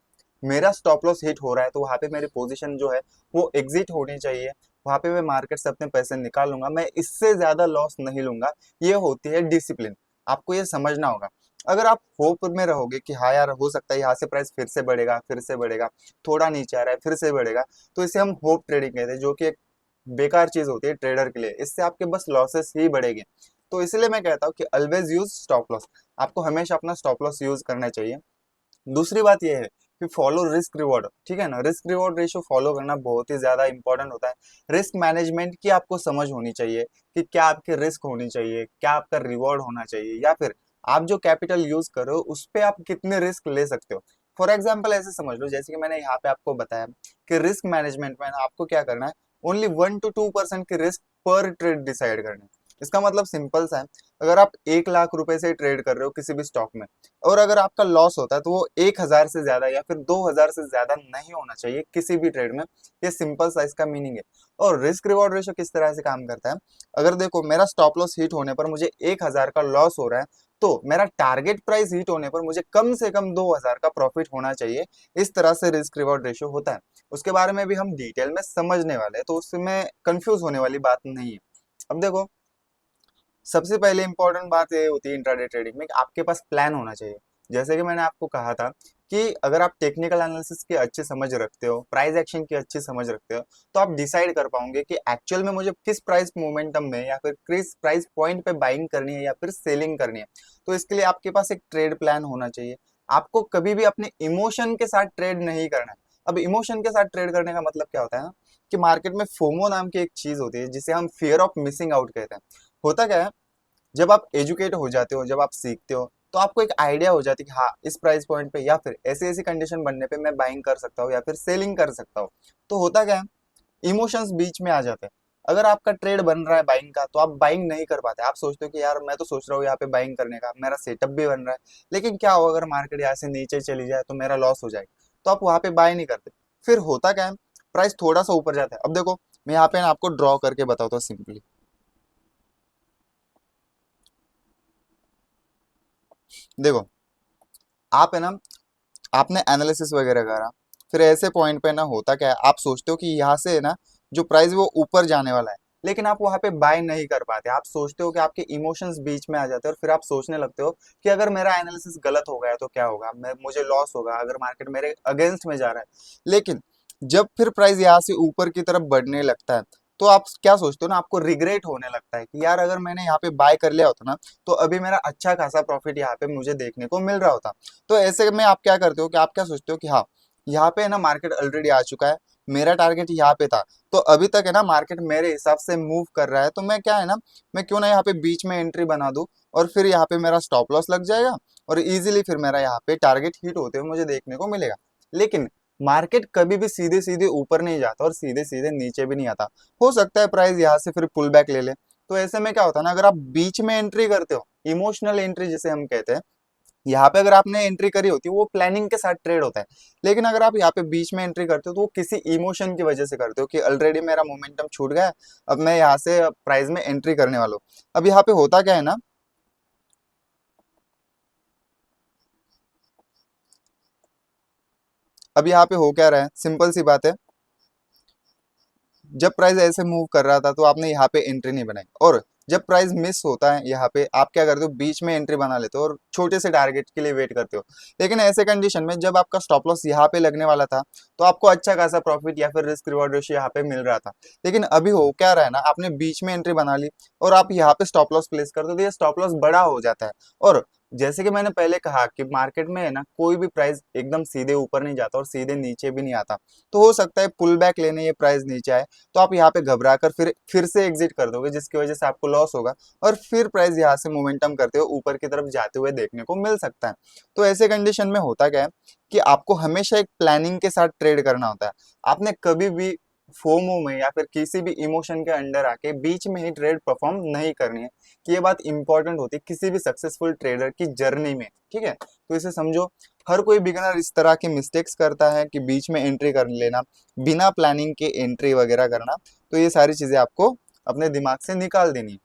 मेरा स्टॉप लॉस हिट हो रहा है तो वहां पे मेरी पोजीशन जो है वो एग्जिट होनी चाहिए, वहां पे मैं मार्केट से अपने पैसे निकाल लूंगा, मैं इससे ज्यादा लॉस नहीं लूंगा। ये होती है डिसिप्लिन, आपको ये समझना होगा। अगर आप होप में रहोगे कि हाँ यार हो सकता है यहाँ से प्राइस फिर से बढ़ेगा, फिर से बढ़ेगा, थोड़ा नीचे आ रहा है फिर से बढ़ेगा, तो इसे हम होप ट्रेडिंग कहते हैं, जो कि एक बेकार चीज होती है ट्रेडर के लिए, इससे आपके बस लॉसेस ही बढ़ेंगे। तो इसलिए मैं कहता हूँ कि ऑलवेज यूज स्टॉप लॉस, आपको हमेशा अपना स्टॉप लॉस यूज करना चाहिए। दूसरी बात यह है कि फॉलो रिस्क रिवॉर्ड, ठीक है ना, रिस्क रिवॉर्ड रेशियो फॉलो करना बहुत ही ज्यादा इंपॉर्टेंट होता है। रिस्क मैनेजमेंट की आपको समझ होनी चाहिए कि क्या आपके रिस्क होनी चाहिए, क्या आपका रिवॉर्ड होना चाहिए, या फिर आप जो कैपिटल यूज करो उस पे आप कितने रिस्क ले सकते हो। फॉर एग्जाम्पल ऐसे समझ लो, जैसे कि मैंने यहाँ पे आपको बताया कि रिस्क मैनेजमेंट में ना आपको क्या करना है, ओनली 1 to 2% की रिस्क पर ट्रेड डिसाइड करनी है। इसका मतलब सिंपल सा है, अगर आप 1 लाख रुपए से ट्रेड कर रहे हो किसी भी स्टॉक में, और अगर आपका लॉस होता है तो वो 1,000 से ज्यादा या फिर 2,000 से ज्यादा नहीं होना चाहिए किसी भी ट्रेड में। ये सिंपल सा इसका मीनिंग है। और रिस्क रिवॉर्ड रेशियो किस तरह से काम करता है, अगर देखो मेरा स्टॉप लॉस हिट होने पर मुझे 1,000 का लॉस हो रहा है, तो मेरा टारगेट प्राइस हिट होने पर मुझे कम से कम 2,000 का प्रॉफिट होना चाहिए। इस तरह से रिस्क रिवॉर्ड रेशियो होता है। उसके बारे में भी हम डिटेल में समझने वाले हैं, तो उसमें कंफ्यूज होने वाली बात नहीं है। अब देखो, सबसे पहले इंपॉर्टेंट बात ये होती है इंट्राडे ट्रेडिंग में कि आपके पास प्लान होना चाहिए। जैसे कि मैंने आपको कहा था कि अगर आप टेक्निकल एनालिसिस की अच्छी समझ रखते हो, प्राइस एक्शन की अच्छी समझ रखते हो, तो आप डिसाइड कर पाओगे कि एक्चुअल में मुझे किस प्राइस मोमेंटम में या फिर किस प्राइस पॉइंट पे बाइंग करनी है या फिर सेलिंग करनी है। तो इसके लिए आपके पास एक ट्रेड प्लान होना चाहिए। आपको कभी भी अपने इमोशन के साथ ट्रेड नहीं करना है। अब इमोशन के साथ ट्रेड करने का मतलब क्या होता है ना, कि मार्केट में फोमो नाम की एक चीज होती है जिसे हम फियर ऑफ मिसिंग आउट कहते हैं। होता क्या है, जब आप एजुकेट हो जाते हो, जब आप सीखते हो, तो आपको एक आइडिया हो जाती है कि हाँ इस प्राइस पॉइंट पे या फिर ऐसी ऐसी कंडीशन बनने पे मैं बाइंग कर सकता हूँ या फिर सेलिंग कर सकता हूँ। तो होता क्या है, इमोशंस बीच में आ जाते हैं। अगर आपका ट्रेड बन रहा है बाइंग का तो आप बाइंग नहीं कर पाते, आप सोचते हो कि यार मैं तो सोच रहा हूँ यहाँ पे बाइंग करने का, मेरा सेटअप भी बन रहा है, लेकिन क्या हो अगर मार्केट यहाँ से नीचे चली जाए तो मेरा लॉस हो जाएगा, तो आप वहां पे बाय नहीं करते। फिर होता क्या है, प्राइस थोड़ा सा ऊपर जाता है। अब देखो, मैं यहाँ पे ना आपको ड्रॉ करके बताता हूँ सिंपली। देखो, आप है ना, आपने एनालिसिस वगैरह करा, फिर ऐसे पॉइंट पे ना होता क्या है, आप सोचते हो कि यहाँ से है ना जो प्राइस वो ऊपर जाने वाला है, लेकिन आप वहां पे बाय नहीं कर पाते। आप सोचते हो कि आपके इमोशंस बीच में आ जाते हैं और फिर आप सोचने लगते हो कि अगर मेरा एनालिसिस गलत हो गया तो क्या होगा, मैं मुझे लॉस होगा अगर मार्केट मेरे अगेंस्ट में जा रहा है। लेकिन जब फिर प्राइस यहाँ से ऊपर की तरफ बढ़ने लगता है तो आप क्या सोचते हो ना, आपको रिग्रेट होने लगता है कि यार अगर मैंने यहाँ पे बाय कर लिया होता ना तो अभी मेरा अच्छा खासा प्रॉफिट यहाँ पे मुझे देखने को मिल रहा होता। तो ऐसे में आप क्या करते हो कि आप क्या सोचते हो कि हाँ, यहाँ पे है ना मार्केट ऑलरेडी आ चुका है, मेरा टारगेट यहाँ पे था, तो अभी तक है ना मार्केट मेरे हिसाब से मूव कर रहा है, तो मैं क्या है ना, मैं क्यों ना यहाँ पे बीच में एंट्री बना दूं, और फिर यहाँ पे मेरा स्टॉप लॉस लग जाएगा और इजीली फिर मेरा यहाँ पे टारगेट हिट होते हुए मुझे देखने को मिलेगा। लेकिन मार्केट कभी भी सीधे सीधे ऊपर नहीं जाता और सीधे सीधे नीचे भी नहीं आता। हो सकता है प्राइस यहाँ से फिर पुल बैक ले ले। तो ऐसे में क्या होता है ना, अगर आप बीच में एंट्री करते हो, इमोशनल एंट्री जिसे हम कहते हैं, यहाँ पे अगर आपने एंट्री करी होती है वो प्लानिंग के साथ ट्रेड होता है। लेकिन अगर आप यहाँ पे बीच में एंट्री करते हो तो वो किसी इमोशन की वजह से करते हो कि ऑलरेडी मेरा मोमेंटम छूट गया है, अब मैं यहाँ से प्राइस में एंट्री करने वाला हूँ। अब यहाँ पे होता क्या है ना, अब यहाँ पे हो क्या रहा है, सिंपल सी बात है, जब प्राइस ऐसे मूव कर रहा था तो आपने यहाँ पे एंट्री नहीं बनाई, और जब प्राइस मिस होता है यहाँ पे आप क्या करते हो, बीच में एंट्री बना लेते हो और छोटे से टारगेट के लिए वेट करते हो। लेकिन ऐसे कंडीशन में जब आपका स्टॉप लॉस यहाँ पे लगने वाला था तो आपको अच्छा खासा प्रॉफिट या फिर रिस्क रिवॉर्ड रेशियो यहाँ पे मिल रहा था। लेकिन अभी हो क्या रहा है ना, आपने बीच में एंट्री बना ली और आप यहाँ पे स्टॉप लॉस प्लेस कर दो तो ये स्टॉप लॉस बड़ा हो जाता है। और जैसे कि मैंने पहले कहा कि मार्केट में है ना, कोई भी प्राइस एकदम सीधे ऊपर नहीं जाता और सीधे नीचे भी नहीं आता। तो हो सकता है पुल बैक लेने ये प्राइस नीचे आए तो आप यहाँ पे घबरा कर फिर से एग्जिट कर दोगे, जिसकी वजह से आपको लॉस होगा और फिर प्राइस यहाँ से मोमेंटम करते हुए ऊपर की तरफ जाते हुए देखने को मिल सकता है। तो ऐसे कंडीशन में होता क्या है कि आपको हमेशा एक प्लानिंग के साथ ट्रेड करना होता है। आपने कभी भी फोमो में या फिर किसी भी इमोशन के अंडर आके बीच में ही ट्रेड परफॉर्म नहीं करनी है, कि ये बात इंपॉर्टेंट होती है किसी भी सक्सेसफुल ट्रेडर की जर्नी में। ठीक है, तो इसे समझो। हर कोई बिगिनर इस तरह की मिस्टेक्स करता है कि बीच में एंट्री कर लेना, बिना प्लानिंग के एंट्री वगैरह करना। तो ये सारी चीजें आपको अपने दिमाग से निकाल देनी है।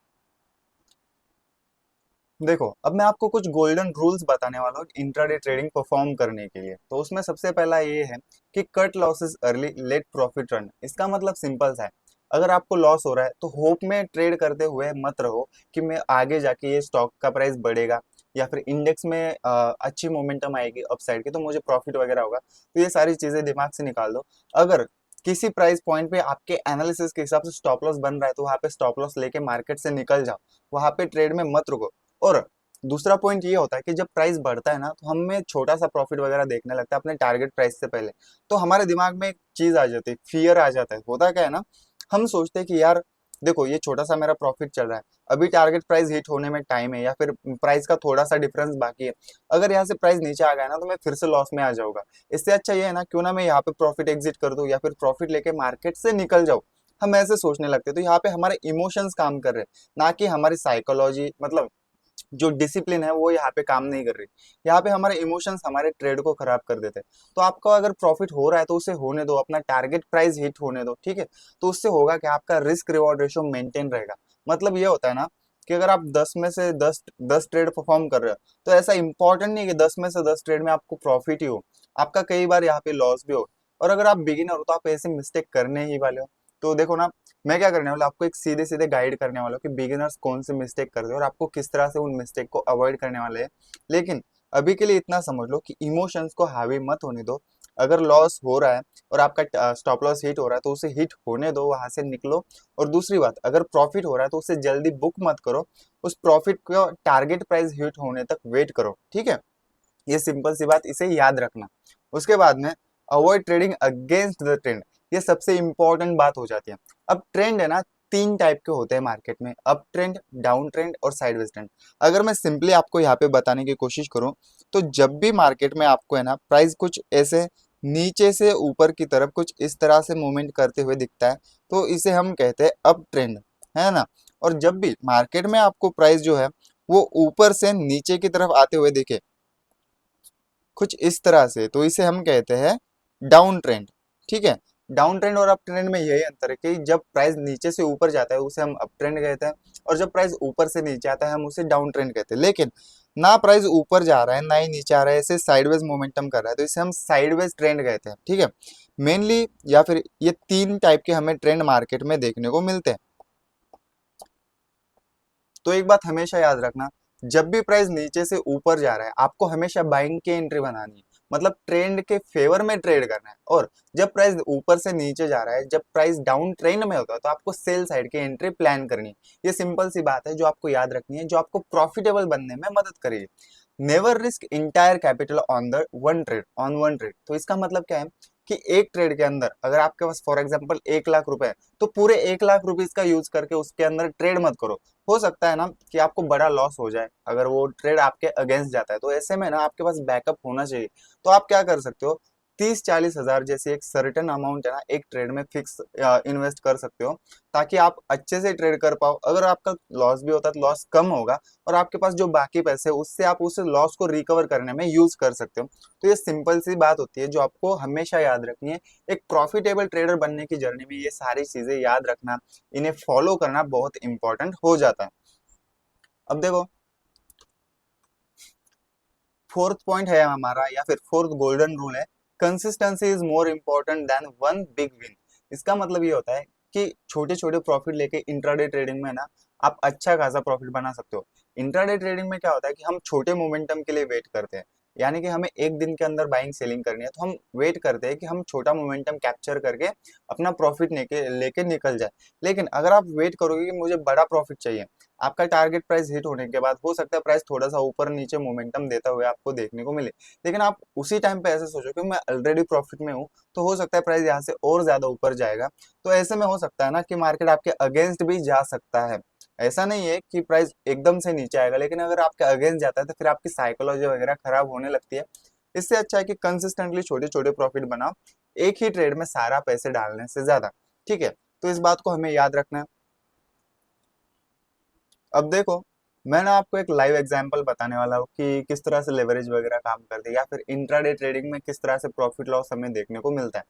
देखो, अब मैं आपको कुछ गोल्डन रूल्स बताने वाला हूँ इंट्राडे ट्रेडिंग परफॉर्म करने के लिए। तो उसमें सबसे पहला ये है कि cut losses early, let profit run. इसका मतलब सिंपल सा है, अगर आपको लॉस हो रहा है तो होप में ट्रेड करते हुए मत रहो कि मैं आगे जाके ये स्टॉक का प्राइस बढ़ेगा या फिर इंडेक्स में अच्छी मोमेंटम आएगी अपसाइड की तो मुझे प्रॉफिट वगैरह होगा। तो ये सारी चीजें दिमाग से निकाल दो। अगर किसी प्राइस पॉइंट पे आपके एनालिसिस के हिसाब से स्टॉप लॉस बन रहा है तो वहां पे स्टॉप लॉस लेके मार्केट से निकल जाओ, वहां पे ट्रेड में मत रुको। और दूसरा पॉइंट ये होता है कि जब प्राइस बढ़ता है ना तो हमें छोटा सा प्रॉफिट वगैरह देखने लगता है अपने टारगेट प्राइस से पहले। तो हमारे दिमाग में एक चीज आ जाती है, फियर आ जाता है। होता क्या है ना, हम सोचते हैं कि यार देखो ये छोटा सा मेरा प्रॉफिट चल रहा है, अभी टारगेट प्राइस हिट होने में टाइम है या फिर प्राइस का थोड़ा सा डिफरेंस बाकी है, अगर यहाँ से प्राइस नीचे आ गया ना तो मैं फिर से लॉस में आ जाऊंगा। इससे अच्छा ये है ना, क्यों ना मैं यहाँ पे प्रॉफिट एग्जिट कर दूं या फिर प्रॉफिट लेके मार्केट से निकल जाऊं। हम ऐसे सोचने लगते हैं। तो यहाँ पे हमारे इमोशंस काम कर रहे हैं, ना कि हमारी साइकोलॉजी, मतलब जो डिसिप्लिन है वो यहाँ पे काम नहीं कर रही। यहाँ पे हमारे इमोशंस हमारे ट्रेड को खराब कर देते हैं। तो आपका अगर प्रॉफिट हो रहा है तो उसे होने दो, अपना टारगेट प्राइस हिट होने दो। ठीक है, तो उससे होगा कि आपका रिस्क रिवॉर्ड रेशियो मेंटेन रहेगा। मतलब ये होता है ना कि अगर आप 10 में से 10 10 ट्रेड परफॉर्म कर रहे हो तो ऐसा इंपॉर्टेंट नहीं है कि 10 में से 10 ट्रेड में आपको प्रॉफिट ही हो, आपका कई बार यहाँ पे लॉस भी हो। और अगर आप बिगिनर हो तो आप ऐसे मिस्टेक करने ही वाले हो। तो देखो ना, मैं क्या करने वाला हूं, आपको एक सीधे सीधे गाइड करने वाला हूँ कि बिगिनर्स कौन से मिस्टेक करते हैं और आपको किस तरह से उन मिस्टेक को अवॉइड करने वाले हैं। लेकिन अभी के लिए इतना समझ लो कि इमोशंस को हावी मत होने दो। अगर लॉस हो रहा है और आपका स्टॉप लॉस हिट हो रहा है तो उसे हिट होने दो, वहां से निकलो। और दूसरी बात, अगर प्रॉफिट हो रहा है तो उसे जल्दी बुक मत करो, उस प्रॉफिट को टारगेट प्राइस हिट होने तक वेट करो। ठीक है, ये सिंपल सी बात, इसे याद रखना। उसके बाद में avoid trading against the trend, ये सबसे इंपॉर्टेंट बात हो जाती है। अब ट्रेंड है ना, तीन टाइप के होते हैं मार्केट में, अप ट्रेंड, डाउन ट्रेंड और साइडवेज ट्रेंड। अगर मैं सिंपली आपको यहाँ पे बताने की कोशिश करूं तो जब भी मार्केट में आपको है ना प्राइस कुछ ऐसे नीचे से ऊपर की तरफ कुछ इस तरह से मूवमेंट करते हुए दिखता है तो इसे हम कहते हैं अप ट्रेंड, है ना। और जब भी मार्केट में आपको प्राइस जो है वो ऊपर से नीचे की तरफ आते हुए दिखे कुछ इस तरह से, तो इसे हम कहते हैं डाउन ट्रेंड। ठीक है, डाउन ट्रेंड और अप ट्रेंड में यही अंतर है कि जब प्राइस नीचे से ऊपर जाता है उसे हम अप ट्रेंड कहते हैं और जब प्राइस ऊपर से नीचे आता है हम उसे डाउन ट्रेंड कहते हैं। लेकिन ना प्राइस ऊपर जा रहा है ना ही नीचे आ रहा है, ऐसे साइडवेज मोमेंटम कर रहा है तो इसे हम साइडवेज ट्रेंड कहते हैं। ठीक है, मेनली या फिर ये तीन टाइप के हमें ट्रेंड मार्केट में देखने को मिलते हैं। तो एक बात हमेशा याद रखना, जब भी प्राइस नीचे से ऊपर जा रहा है आपको हमेशा बाइंग की एंट्री बनानी है, मतलब ट्रेंड के फेवर में ट्रेड करना है। और जब प्राइस ऊपर से नीचे जा रहा है, जब प्राइस डाउन ट्रेंड में होता है तो आपको सेल साइड की एंट्री प्लान करनी है। ये सिंपल सी बात है जो आपको याद रखनी है, जो आपको प्रॉफिटेबल बनने में मदद करेगी। Never risk entire capital on the one trade. तो इसका मतलब क्या है कि एक ट्रेड के अंदर अगर आपके पास फॉर एग्जांपल 1 लाख रुपए है तो पूरे 1 लाख रुपीज का यूज करके उसके अंदर ट्रेड मत करो। हो सकता है ना कि आपको बड़ा लॉस हो जाए अगर वो ट्रेड आपके अगेंस्ट जाता है, तो ऐसे में ना आपके पास बैकअप होना चाहिए। तो आप क्या कर सकते हो, 30-40 हजार जैसी एक सर्टेन अमाउंट है ना एक ट्रेड में फिक्स इन्वेस्ट कर सकते हो, ताकि आप अच्छे से ट्रेड कर पाओ। अगर आपका लॉस भी होता है तो लॉस कम होगा और आपके पास जो बाकी पैसे हैं, उससे आप उस लॉस को रिकवर करने में यूज कर सकते हो। तो ये सिंपल सी बात होती है जो आपको हमेशा याद रखनी है। एक प्रॉफिटेबल ट्रेडर बनने की जर्नी में ये सारी चीजें याद रखना, इन्हें फॉलो करना बहुत इंपॉर्टेंट हो जाता है। अब देखो, फोर्थ पॉइंट है हमारा या फिर फोर्थ गोल्डन रूल है, consistency is more important than one big win. इसका मतलब ये होता है कि छोटे छोटे प्रॉफिट लेके इंट्राडे ट्रेडिंग में ना आप अच्छा खासा प्रॉफिट बना सकते हो। इंट्राडे ट्रेडिंग में क्या होता है कि हम छोटे मोमेंटम के लिए वेट करते हैं, यानी कि हमें एक दिन के अंदर बाइंग सेलिंग करनी है, तो हम वेट करते हैं कि हम छोटा मोमेंटम कैप्चर करके अपना प्रॉफिट लेके लेके निकल जाए। लेकिन अगर आप वेट करोगे कि मुझे बड़ा प्रॉफिट चाहिए, आपका टारगेट प्राइस हिट होने के बाद हो सकता है प्राइस थोड़ा सा ऊपर नीचे मोमेंटम देता हुए आपको देखने को मिले, लेकिन आप उसी टाइम पे ऐसे सोचो कि मैं ऑलरेडी प्रॉफिट में हूँ, तो हो सकता है प्राइस यहाँ से और ज्यादा ऊपर जाएगा। तो ऐसे में हो सकता है ना कि मार्केट आपके अगेंस्ट भी जा सकता है। ऐसा नहीं है कि प्राइस एकदम से नीचे आएगा, लेकिन अगर आपके अगेंस्ट जाता है तो फिर आपकी साइकोलॉजी वगैरह खराब होने लगती है। इससे अच्छा है कि कंसिस्टेंटली छोटे छोटे प्रॉफिट बनाओ, एक ही ट्रेड में सारा पैसे डालने से ज्यादा। ठीक है, तो इस बात को हमें याद रखना है। अब देखो, मैं ना आपको एक लाइव एग्जांपल बताने वाला हूँ कि किस तरह से लेवरेज वगैरह काम करती है, या फिर इंट्राडे ट्रेडिंग में किस तरह से प्रॉफिट लॉस हमें देखने को मिलता है।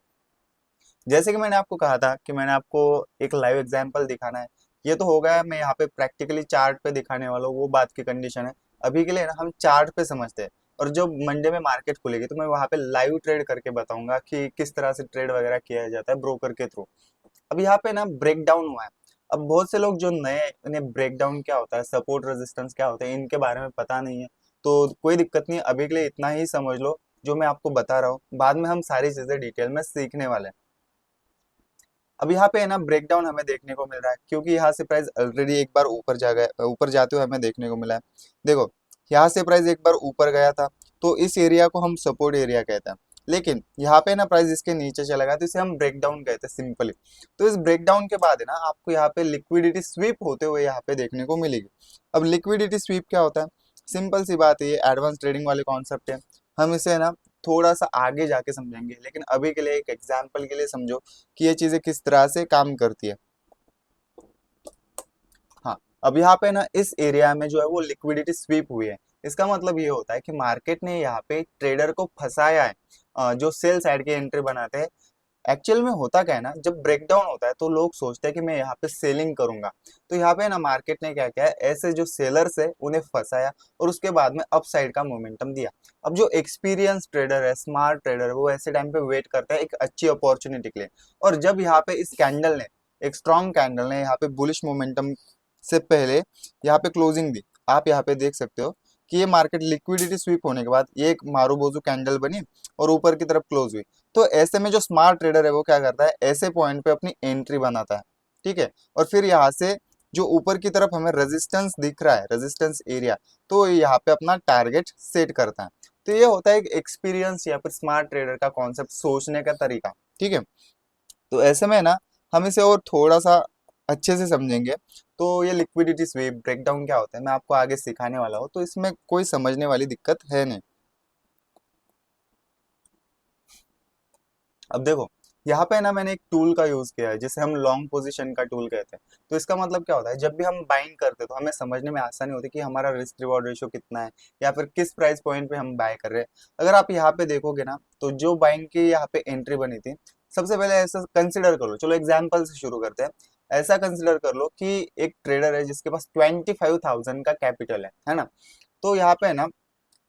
जैसे कि मैंने आपको कहा था कि मैंने आपको एक लाइव एग्जांपल दिखाना है। ये तो हो गया, मैं यहाँ पे प्रैक्टिकली चार्ट पे दिखाने वाला हूँ, वो बात की कंडीशन है। अभी के लिए ना हम चार्ट पे समझते हैं, और जब मंडे में मार्केट खुलेगी तो मैं वहां पे लाइव ट्रेड करके बताऊंगा कि किस तरह से ट्रेड वगैरह किया जाता है ब्रोकर के थ्रू। अब यहाँ पे ना ब्रेक डाउन हुआ है। अब बहुत से लोग जो नए हैं, उन्हें ब्रेक डाउन क्या होता है, सपोर्ट रेजिस्टेंस क्या होता है, इनके बारे में पता नहीं है। तो कोई दिक्कत नहीं है, अभी के लिए इतना ही समझ लो जो मैं आपको बता रहा हूँ, बाद में हम सारी चीजें डिटेल में सीखने वाले हैं। अब यहाँ पे है ना ब्रेकडाउन हमें देखने को मिल रहा है, क्योंकि यहाँ से प्राइस ऑलरेडी एक बार ऊपर जा गया, ऊपर जाते हुए हमें देखने को मिला है। देखो, यहाँ से प्राइस एक बार ऊपर गया था, तो इस एरिया को हम सपोर्ट एरिया कहते हैं। लेकिन यहाँ पे ना प्राइस इसके नीचे चला गया, तो इसे हम ब्रेकडाउन कहते हैं सिंपली। तो इस ब्रेकडाउन के बाद है ना आपको यहाँ पे लिक्विडिटी स्वीप होते हुए यहाँ पे देखने को मिलेगी। अब लिक्विडिटी स्वीप क्या होता है, सिंपल सी बात है, ये एडवांस ट्रेडिंग वाले कॉन्सेप्ट है। हम इसे ना थोड़ा सा आगे जाके समझेंगे, लेकिन अभी के लिए एक एग्जाम्पल के लिए समझो कि ये चीजें किस तरह से काम करती है। हाँ, अब यहाँ पे ना इस एरिया में जो है वो लिक्विडिटी स्वीप हुई है। इसका मतलब ये होता है कि मार्केट ने यहाँ पे ट्रेडर को फंसाया है, जो सेल साइड की एंट्री बनाते हैं। एक्चुअल में होता क्या है ना, जब ब्रेकडाउन होता है तो लोग सोचते हैं कि मैं यहाँ पे सेलिंग करूंगा। तो यहाँ पे ना मार्केट ने क्या किया है, ऐसे जो सेलर्स है उन्हें फंसाया, और उसके बाद में अप साइड का मोमेंटम दिया। अब जो एक्सपीरियंस ट्रेडर है, स्मार्ट ट्रेडर है, वो ऐसे टाइम पे वेट करता है एक अच्छी अपॉर्चुनिटी के लिए। और जब यहाँ पे इस कैंडल ने, एक स्ट्रॉन्ग कैंडल ने यहाँ पे बुलिश मोमेंटम से पहले यहाँ पे क्लोजिंग दी, आप यहाँ पे देख सकते हो कि ये मार्केट लिक्विडिटी स्वीप होने के बाद ये एक मारूबोजू कैंडल बनी और ऊपर की तरफ क्लोज हुई। तो ऐसे में जो स्मार्ट ट्रेडर है वो क्या करता है, ऐसे पॉइंट पे अपनी एंट्री बनाता है। ठीक है, और फिर यहाँ से जो ऊपर की तरफ हमें रेजिस्टेंस दिख रहा है, रेजिस्टेंस एरिया, तो यहाँ पे अपना टारगेट सेट करता है। तो ये होता है एक एक्सपीरियंस या फिर स्मार्ट ट्रेडर का कॉन्सेप्ट, सोचने का तरीका। ठीक है, तो ऐसे में ना हम इसे और थोड़ा सा अच्छे से समझेंगे। तो ये लिक्विडिटी स्वीप ब्रेकडाउन क्या होता है मैं आपको आगे सिखाने वाला हूँ, तो इसमें कोई समझने वाली दिक्कत है नहीं। अब देखो, यहाँ पे ना मैंने एक टूल का यूज किया है जिसे हम लॉन्ग पोजीशन का टूल कहते हैं। तो इसका मतलब क्या होता है, जब भी हम बाइंग करते हैं तो हमें समझने में आसानी होती है कि हमारा रिस्क रिवॉर्ड रेशियो कितना है, या फिर किस प्राइस पॉइंट पे हम बाय कर रहे हैं। अगर आप यहाँ पे देखोगे ना, तो जो बाइंग की यहाँ पे एंट्री बनी थी, सबसे पहले ऐसा कंसिडर कर लो, चलो एग्जाम्पल से शुरू करते हैं। ऐसा कंसिडर कर लो कि एक ट्रेडर है जिसके पास 25,000 का कैपिटल है ना। तो यहाँ पे है ना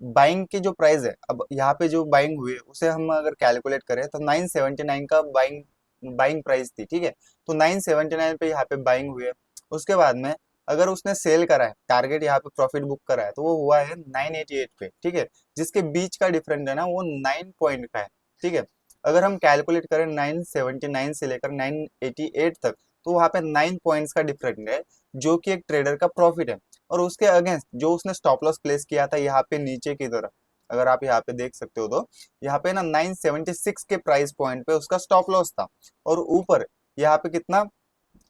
बाइंग की जो प्राइस है, अब यहाँ पे जो बाइंग हुई है उसे हम अगर कैलकुलेट करें तो 979 का बाइंग बाइंग प्राइस थी। ठीक है, तो 979 पे यहाँ पे बाइंग हुई है। उसके बाद में अगर उसने सेल करा है, टारगेट यहाँ पे प्रॉफिट बुक करा है, तो वो हुआ है 988 पे। ठीक है, जिसके बीच का डिफरेंस है ना वो 9 पॉइंट का है। ठीक है, अगर हम कैलकुलेट करें 979 से लेकर 988 तक, तो वहाँ पे 9 पॉइंट्स का डिफरेंस है, जो कि एक ट्रेडर का प्रॉफिट है। और उसके अगेंस्ट जो उसने स्टॉप लॉस प्लेस किया था यहाँ पे नीचे की तरफ, अगर आप यहाँ पे देख सकते हो, तो यहाँ पे ना 976 के प्राइस पॉइंट पे उसका स्टॉप लॉस था, और ऊपर यहाँ पे कितना,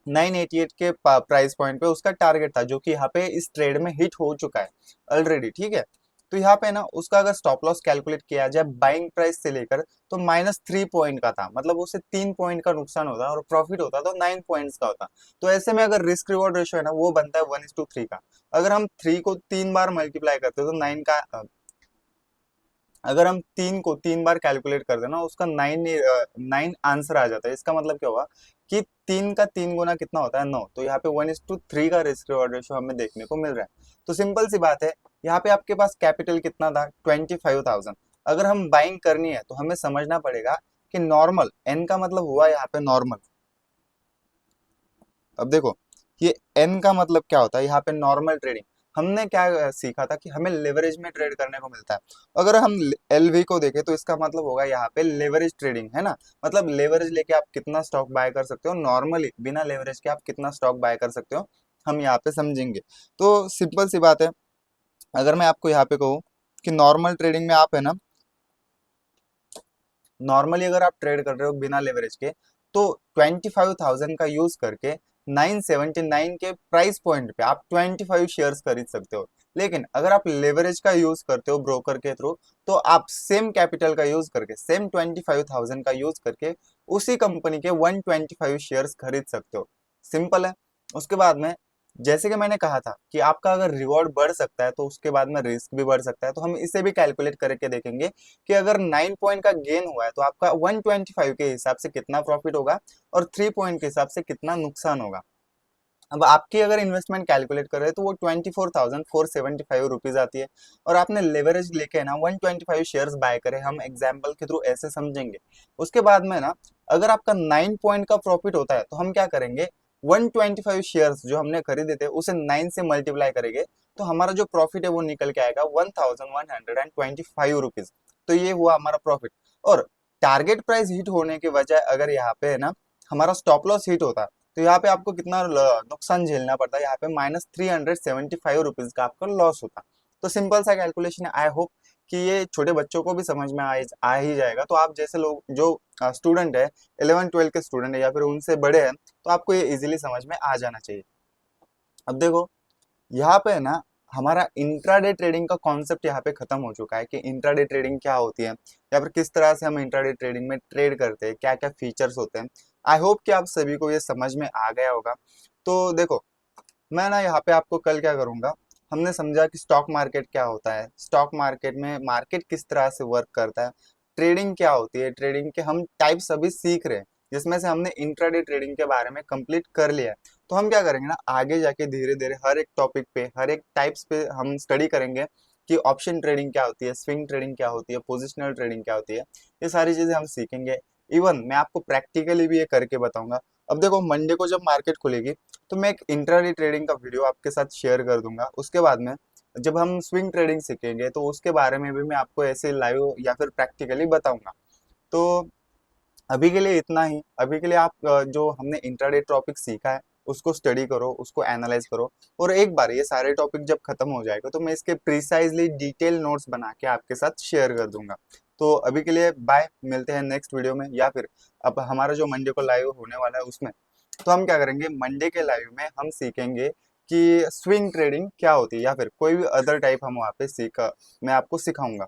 988 के प्राइस पॉइंट पे उसका टारगेट था, जो कि यहाँ पे इस ट्रेड में हिट हो चुका है ऑलरेडी। ठीक है, तो यहाँ पे ना उसका अगर स्टॉप लॉस कैलकुलेट किया जाए बाइंग प्राइस से लेकर, तो -3 पॉइंट का था, मतलब उसे 3 पॉइंट का नुकसान होता और प्रॉफिट होता तो 9 पॉइंट्स का होता। तो ऐसे में अगर रिस्क रिवॉर्ड रेशियो है ना वो बनता है 1:3 का। अगर हम 3 को 3 बार मल्टीप्लाई करते हैं तो 9 का, अगर हम 3 को 3 बार कैलकुलेट कर देना उसका 9 आंसर आ जाता है। इसका मतलब क्या हुआ कि 3 का 3 गुना कितना होता है, 9। तो यहाँ पे 1:3 का रिस्क रिवॉर्ड रेशियो हमें देखने को मिल रहा है। तो सिंपल सी बात है, यहाँ पे आपके पास कैपिटल कितना था, 25,000। अगर हम बाइंग करनी है तो हमें समझना पड़ेगा कि नॉर्मल, एन का मतलब हुआ यहाँ पे नॉर्मल। अब देखो, ये एन का मतलब क्या होता है, यहाँ पे नॉर्मल ट्रेडिंग। हमने क्या सीखा था कि हमें लेवरेज में ट्रेड करने को मिलता है। अगर हम एलवी को देखें तो इसका मतलब होगा यहाँ पे लेवरेज ट्रेडिंग, है ना। मतलब लेवरेज लेके आप कितना स्टॉक बाय कर सकते हो, नॉर्मली बिना लेवरेज के आप कितना स्टॉक बाय कर सकते हो, हम यहाँ पे समझेंगे। तो सिंपल सी बात है, अगर मैं आपको यहाँ पे कहूँ कि नॉर्मल ट्रेडिंग में आप है ना, नॉर्मली अगर आप ट्रेड कर रहे हो बिना लेवरेज के, तो 25,000 का यूज करके 979 के प्राइस पॉइंट पे आप 25 शेयर्स खरीद सकते हो। लेकिन अगर आप लेवरेज का यूज करते हो ब्रोकर के थ्रू, तो आप सेम कैपिटल का यूज करके, सेम 25,000 का यूज करके उसी कंपनी के 125 शेयर्स खरीद सकते हो। सिंपल है। उसके बाद में, जैसे कि मैंने कहा था कि आपका अगर रिवॉर्ड बढ़ सकता है तो उसके बाद में रिस्क भी बढ़ सकता है, तो हम इसे भी कैलकुलेट करके देखेंगे कि अगर 9 पॉइंट का गेन हुआ है तो आपका 125 के हिसाब से कितना प्रॉफिट होगा और 3 पॉइंट के हिसाब से कितना नुकसान होगा। अब आपकी अगर इन्वेस्टमेंट कैलकुलेट कर रहे हैं तो वो 24,475 आती है, और आपने लेवरेज लेके ना 125 शेयर्स बाय करे, हम एग्जाम्पल के थ्रू ऐसे समझेंगे। उसके बाद में ना, अगर आपका 9 पॉइंट का प्रॉफिट होता है तो हम क्या करेंगे, 125 शेयर्स जो हमने खरीदे थे उसे 9 से मल्टीप्लाई करेंगे, तो हमारा जो प्रॉफिट है वो निकल के आएगा 1,125 रुपीज। तो ये हुआ हमारा प्रॉफिट। और टारगेट प्राइस हिट होने के बजाय अगर यहाँ पे है ना हमारा स्टॉप लॉस हिट होता, तो यहाँ पे आपको कितना नुकसान झेलना पड़ता है, यहाँ पे -375 रुपीज का आपका लॉस होता। तो सिंपल सा कैलकुलेशन है। आई होप कि ये छोटे बच्चों को भी समझ में आ ही जाएगा। तो आप जैसे लोग जो स्टूडेंट है, 11-12 के स्टूडेंट है या फिर उनसे बड़े हैं, तो आपको ये इजीली समझ में आ जाना चाहिए। अब देखो, यहाँ पे है ना हमारा इंट्राडे ट्रेडिंग का कॉन्सेप्ट यहाँ पे खत्म हो चुका है कि इंट्राडे ट्रेडिंग क्या होती है या फिर किस तरह से हम इंट्राडे ट्रेडिंग में ट्रेड करते हैं, क्या क्या फीचर्स होते हैं। आई होप कि आप सभी को ये समझ में आ गया होगा। तो देखो, मैं ना यहाँ पे आपको कल क्या करूंगा, हमने समझा कि स्टॉक मार्केट क्या होता है, स्टॉक मार्केट में मार्केट किस तरह से वर्क करता है, ट्रेडिंग क्या होती है, ट्रेडिंग के हम टाइप्स अभी सीख रहे हैं, जिसमें से हमने इंट्राडे ट्रेडिंग के बारे में कंप्लीट कर लिया है। तो हम क्या करेंगे ना, आगे जाके धीरे धीरे हर एक टॉपिक पे, हर एक टाइप्स पे हम स्टडी करेंगे कि ऑप्शन ट्रेडिंग क्या होती है, स्विंग ट्रेडिंग क्या होती है, पोजिशनल ट्रेडिंग क्या होती है। ये सारी चीजें हम सीखेंगे। इवन मैं आपको प्रैक्टिकली भी ये करके बताऊंगा। अब देखो, मंडे को जब मार्केट खुलेगी तो मैं एक इंट्राडे ट्रेडिंग का वीडियो आपके साथ शेयर कर दूंगा। उसके बाद में जब हम स्विंग ट्रेडिंग सीखेंगे तो उसके बारे में भी मैं आपको ऐसे लाइव या फिर प्रैक्टिकली बताऊंगा। तो अभी के लिए इतना ही। अभी के लिए आप जो हमने इंट्राडे टॉपिक सीखा है उसको स्टडी करो, उसको एनालाइज करो। और एक बार ये सारे टॉपिक जब खत्म हो जाएगा तो मैं इसके प्रिसाइजली डिटेल नोट्स बना के आपके साथ शेयर कर दूंगा। तो अभी के लिए बाय, मिलते हैं नेक्स्ट वीडियो में, या फिर अब हमारा जो मंडे को लाइव होने वाला है उसमें, तो हम क्या करेंगे, मंडे के लाइव में हम सीखेंगे कि स्विंग ट्रेडिंग क्या होती है या फिर कोई भी अदर टाइप हम वहाँ पे सीख मैं आपको सिखाऊंगा।